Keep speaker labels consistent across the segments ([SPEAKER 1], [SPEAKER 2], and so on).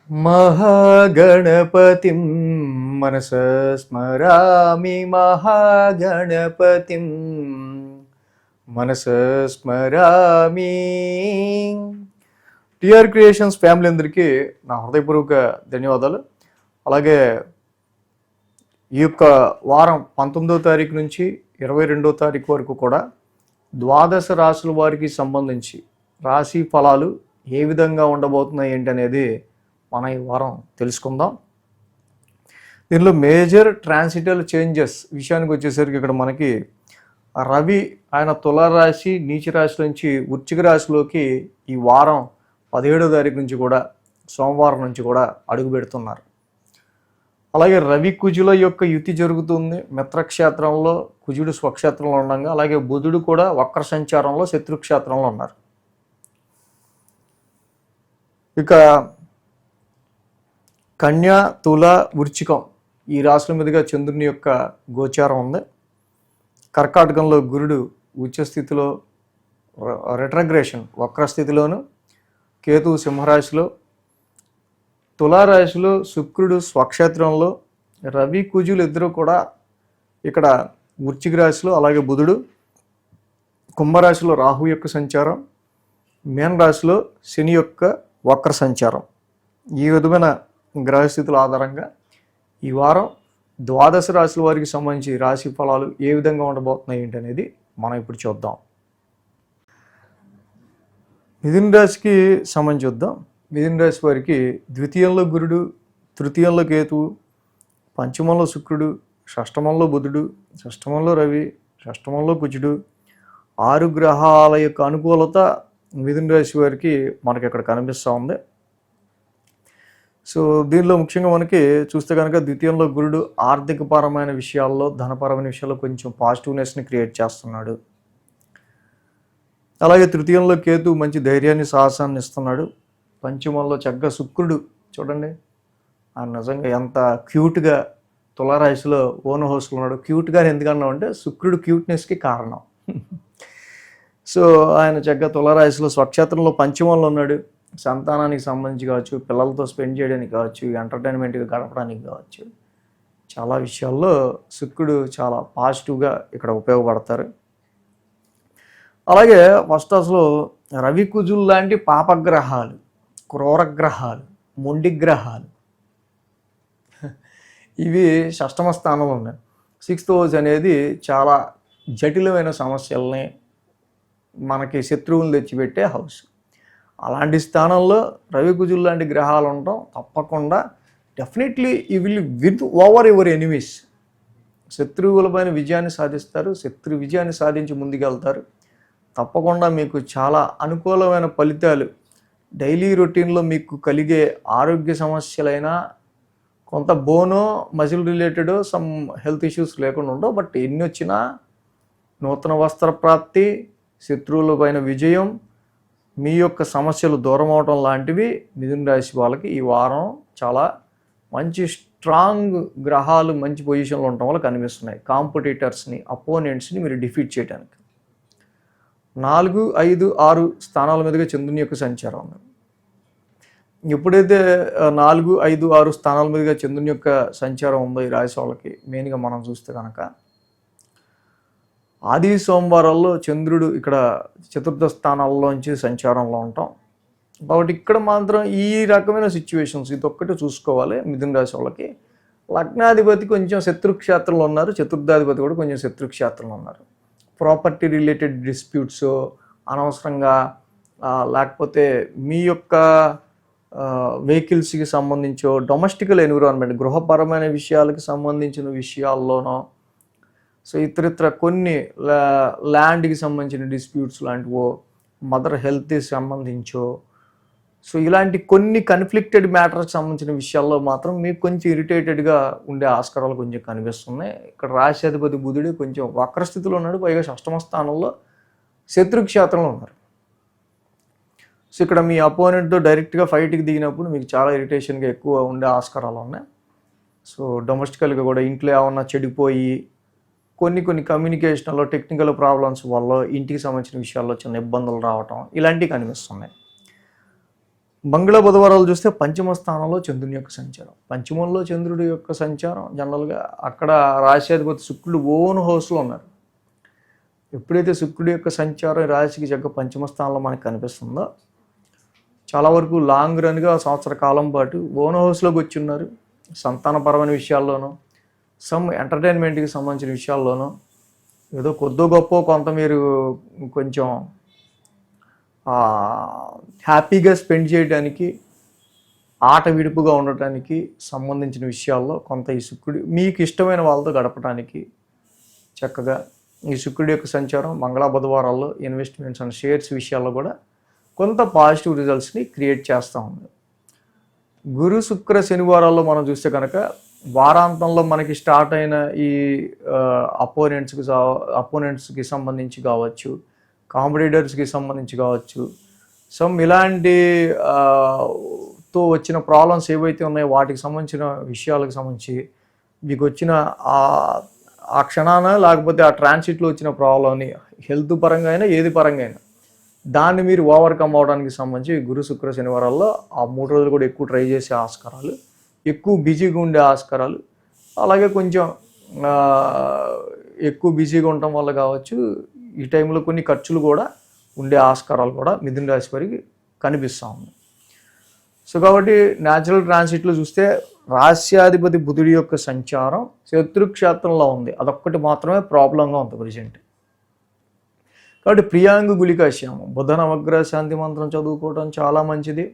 [SPEAKER 1] महागणपतिं मनसा स्मरामि महागणपतिं మనసా స్మరామి. TR creations family అందరికీ నా హృదయపూర్వక ధన్యవాదాలు. అలాగే ఈ యొక్క వారం 19వ తారీఖు నుంచి 22వ తారీఖు వరకు కూడా ద్వాదశ రాశుల వారికి సంబంధించి రాశి ఫలాలు ఏ విధంగా ఉండబోతున్నాయి ఏంటి అనేది మన ఈ వారం తెలుసుకుందాం. దీనిలో మేజర్ ట్రాన్సిటల్ చేంజెస్ విషయానికి వచ్చేసరికి ఇక్కడ మనకి రవి ఆయన తులారాశి నీచ రాశి నుంచి వృశ్చిక రాశిలోకి ఈ వారం 17వ తారీఖు నుంచి కూడా సోమవారం నుంచి కూడా అడుగు పెడుతున్నారు. అలాగే రవి కుజుల యొక్క యుతి జరుగుతుంది. మిత్రక్షేత్రంలో కుజుడు స్వక్షేత్రంలో ఉండగా, అలాగే బుధుడు కూడా వక్ర సంచారంలో శత్రుక్షేత్రంలో ఉన్నారు. ఇక కన్య తుల వృశ్చికం ఈ రాశుల మీదుగా చంద్రుని యొక్క గోచారం ఉంది. కర్కాటకంలో గురుడు ఉచ్చస్థితిలో రెట్రగ్రేషన్ వక్రస్థితిలోను, కేతు సింహరాశిలో, తులారాశిలో శుక్రుడు స్వక్షేత్రంలో, రవి కుజులు ఇద్దరు కూడా ఇక్కడ వృశ్చిక రాశిలో, అలాగే బుధుడు కుంభరాశిలో రాహు యొక్క సంచారం, మీన రాశిలో శని యొక్క వక్ర సంచారం. ఈ విధమైన గ్రహస్థితుల ఆధారంగా ఈ వారం ద్వాదశ రాశుల వారికి సంబంధించి రాశి ఫలాలు ఏ విధంగా ఉండబోతున్నాయి ఏంటి అనేది మనం ఇప్పుడు చూద్దాం. మిథున రాశికి సంబంధించి చూద్దాం. మిథున రాశి వారికి ద్వితీయంలో గురుడు, తృతీయంలో కేతువు, పంచమంలో శుక్రుడు, షష్టమంలో బుధుడు, షష్టమంలో రవి, షష్టమంలో కుజుడు, 6 గ్రహాల యొక్క అనుకూలత మిథున రాశి వారికి మనకి ఇక్కడ కనిపిస్తూ ఉంది. సో దీనిలో ముఖ్యంగా మనకి చూస్తే కనుక ద్వితీయంలో గురుడు ఆర్థికపరమైన విషయాల్లో, ధనపరమైన విషయాల్లో కొంచెం పాజిటివ్నెస్ని క్రియేట్ చేస్తున్నాడు. అలాగే తృతీయంలో కేతు మంచి ధైర్యాన్ని, సాహసాన్ని ఇస్తున్నాడు. పంచమంలో చక్కగా శుక్రుడు చూడండి, ఆయన నిజంగా ఎంత క్యూట్గా తులారాశిలో ఓన్ హౌస్లో ఉన్నాడు. క్యూట్గా ఎందుకన్నాం అంటే శుక్రుడు క్యూట్నెస్కి కారణం. సో ఆయన చక్కగా తులారాశిలో స్వక్షేత్రంలో పంచమంలో ఉన్నాడు. సంతానానికి సంబంధించి కావచ్చు, పిల్లలతో స్పెండ్ చేయడానికి కావచ్చు, ఎంటర్టైన్మెంట్గా గడపడానికి కావచ్చు, చాలా విషయాల్లో శుక్రుడు చాలా పాజిటివ్గా ఇక్కడ ఉపయోగపడతారు. అలాగే ఫస్ట్ అసలు రవి కుజులు లాంటి పాపగ్రహాలు, క్రూరగ్రహాలు, మొండి గ్రహాలు ఇవి షష్టమ స్థానంలో ఉన్నాయి. 6th హౌస్ అనేది చాలా జటిలమైన సమస్యల్ని మనకి శత్రువులు తెచ్చిపెట్టే హౌస్. అలాంటి స్థానంలో రవి కుజులు లాంటి గ్రహాలు ఉండటం తప్పకుండా డెఫినెట్లీ ఈ will win over your enemies. శత్రువులపైన విజయాన్ని సాధిస్తారు. శత్రు విజయాన్ని సాధించి ముందుకెళ్తారు. తప్పకుండా మీకు చాలా అనుకూలమైన ఫలితాలు డైలీ రొటీన్లో మీకు కలిగే ఆరోగ్య సమస్యలైనా, కొంత Bono muscle related some health issues లేకుండా ఉండవు. బట్ ఎన్ని వచ్చినా నూతన వస్త్ర ప్రాప్తి, శత్రువుల పైన విజయం, మీ యొక్క సమస్యలు దూరం అవడం లాంటివి మిథున రాశి వాళ్ళకి ఈ వారం చాలా మంచి స్ట్రాంగ్ గ్రహాలు మంచి పొజిషన్లో ఉండటం వల్ల కనిపిస్తున్నాయి. కాంపిటీటర్స్ని, అపోనెంట్స్ని మీరు డిఫీట్ చేయడానికి 4, 5, 6 స్థానాల మీదుగా చంద్రుని యొక్క సంచారం ఉంది. ఎప్పుడైతే 4, 5, 6 స్థానాల మీదుగా చంద్రుని యొక్క సంచారం ఉందో ఈ రాశి వాళ్ళకి మెయిన్గా మనం చూస్తే కనుక ఆది సోమవారాల్లో చంద్రుడు ఇక్కడ చతుర్థ స్థానాల్లోంచి సంచారంలో ఉంటాం. కాబట్టి ఇక్కడ మాత్రం ఈ రకమైన సిచ్యువేషన్స్ ఇదొక్కటి చూసుకోవాలి. మిథున రాశి వాళ్ళకి లగ్నాధిపతి కొంచెం శత్రుక్షేత్రంలో ఉన్నారు, చతుర్థాధిపతి కూడా కొంచెం శత్రుక్షేత్రంలో ఉన్నారు. ప్రాపర్టీ రిలేటెడ్ డిస్ప్యూట్స్ అనవసరంగా, లేకపోతే మీ యొక్క వెహికల్స్కి సంబంధించో, డొమెస్టికల్ ఎన్విరాన్మెంట్ గృహపరమైన విషయాలకు సంబంధించిన విషయాల్లోనో, సో ఇతరితర కొన్ని ల్యాండ్కి సంబంధించిన డిస్ప్యూట్స్ లాంటివో, మదర్ హెల్త్కి సంబంధించో, సో ఇలాంటి కొన్ని కన్ఫ్లిక్టెడ్ మ్యాటర్కి సంబంధించిన విషయాల్లో మాత్రం మీకు కొంచెం ఇరిటేటెడ్గా ఉండే ఆస్కారాలు కొంచెం కనిపిస్తున్నాయి. ఇక్కడ రాశ్యాధిపతి బుధుడు కొంచెం వక్రస్థితిలో ఉన్నాడు, పైగా షష్టమ స్థానంలో శత్రుక్షేత్రంలో ఉన్నారు. సో ఇక్కడ మీ అపోనెంట్తో డైరెక్ట్గా ఫైట్కి దిగినప్పుడు మీకు చాలా ఇరిటేషన్గా ఎక్కువ ఉండే ఆస్కారాలు ఉన్నాయి. సో డొమెస్టికల్గా కూడా ఇంట్లో ఏమన్నా చెడిపోయి కొన్ని కమ్యూనికేషన్లో టెక్నికల్ ప్రాబ్లమ్స్ వల్ల ఇంటికి సంబంధించిన విషయాల్లో చిన్న ఇబ్బందులు రావటం ఇలాంటివి కనిపిస్తున్నాయి. మంగళ బుధవారాలు చూస్తే పంచమ స్థానంలో చంద్రుని యొక్క సంచారం. పంచమంలో చంద్రుడి యొక్క సంచారం జనరల్గా అక్కడ రాశ్యాధిపతి శుక్రుడు ఓన్ హౌస్లో ఉన్నారు. ఎప్పుడైతే శుక్రుడి యొక్క సంచారం రాశికి చక్కగా పంచమ స్థానంలో మనకు కనిపిస్తుందో చాలా వరకు లాంగ్ రన్గా సంవత్సర కాలం పాటు ఓన్ హౌస్లోకి వచ్చి ఉన్నారు. సంతానపరమైన విషయాల్లోనూ సమ్ ఎంటర్టైన్మెంట్కి సంబంధించిన విషయాల్లోనూ ఏదో కొద్దో గొప్ప కొంత మీరు కొంచెం హ్యాపీగా స్పెండ్ చేయడానికి ఆట విడుపుగా ఉండటానికి సంబంధించిన విషయాల్లో కొంత ఈ శుక్రుడు మీకు ఇష్టమైన వాళ్ళతో గడపడానికి చక్కగా ఈ శుక్రుడి యొక్క సంచారం మంగళ బుధవారాల్లో ఇన్వెస్ట్మెంట్స్ అండ్ షేర్స్ విషయాల్లో కూడా కొంత పాజిటివ్ రిజల్ట్స్ని క్రియేట్ చేస్తూ ఉంది. గురు శుక్ర శనివారాల్లో మనం చూస్తే కనుక వారాంతంలో మనకి స్టార్ట్ అయిన ఈ అపోనెంట్స్కి సంబంధించి కావచ్చు, కాంపిటీటర్స్కి సంబంధించి కావచ్చు, సమ్ ఇలాంటి తో వచ్చిన ప్రాబ్లమ్స్ ఏవైతే ఉన్నాయో వాటికి సంబంధించిన విషయాలకు సంబంధించి మీకు వచ్చిన ఆ క్షణాన లేకపోతే ఆ ట్రాన్సిట్లో వచ్చిన ప్రాబ్లమ్ని హెల్త్ పరంగా అయినా ఏది పరంగా అయినా దాన్ని మీరు ఓవర్కమ్ అవడానికి సంబంధించి గురు శుక్ర శనివారాల్లో ఆ 3 రోజులు కూడా ఎక్కువ ట్రై చేసే ఆస్కారాలు, ఎక్కువ బిజీగా ఉండే ఆస్కారాలు, అలాగే కొంచెం ఎక్కువ బిజీగా ఉండటం వల్ల కావచ్చు ఈ టైంలో కొన్ని ఖర్చులు కూడా ఉండే ఆస్కారాలు కూడా మిథున రాశి వారికి కనిపిస్తూ ఉంది. సో కాబట్టి న్యాచురల్ ట్రాన్సిట్లో చూస్తే రాశ్యాధిపతి బుధుడి యొక్క సంచారం శత్రుక్షేత్రంలో ఉంది. అదొక్కటి మాత్రమే ప్రాబ్లంగా ఉంది ప్రజెంట్. కాబట్టి ప్రియాంగు గుళికాశ్యామం బుధ నవగ్రహ శాంతి మంత్రం చదువుకోవడం చాలా మంచిది.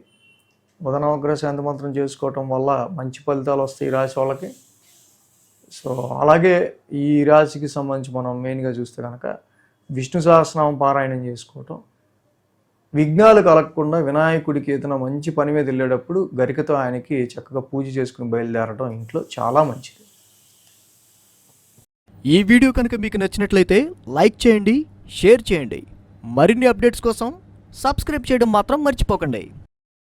[SPEAKER 1] బుధ నవగ్రహ శాంతి మంత్రం చేసుకోవటం వల్ల మంచి ఫలితాలు వస్తాయి ఈ రాశి వాళ్ళకి. సో అలాగే ఈ రాశికి సంబంధించి మనం మెయిన్గా చూస్తే కనుక విష్ణు సహస్రనామం పారాయణం చేసుకోవటం, విఘ్నాలు కలగకుండా వినాయకుడికి ఏదైనా మంచి పని మీద వెళ్ళేటప్పుడు గరికతో ఆయనకి చక్కగా పూజ చేసుకుని బయలుదేరడం ఇంట్లో చాలా మంచిది.
[SPEAKER 2] ఈ వీడియో కనుక మీకు నచ్చినట్లయితే లైక్ చేయండి, షేర్ చేయండి. మరిన్ని అప్డేట్స్ కోసం సబ్స్క్రైబ్ చేయడం మాత్రం మర్చిపోకండి.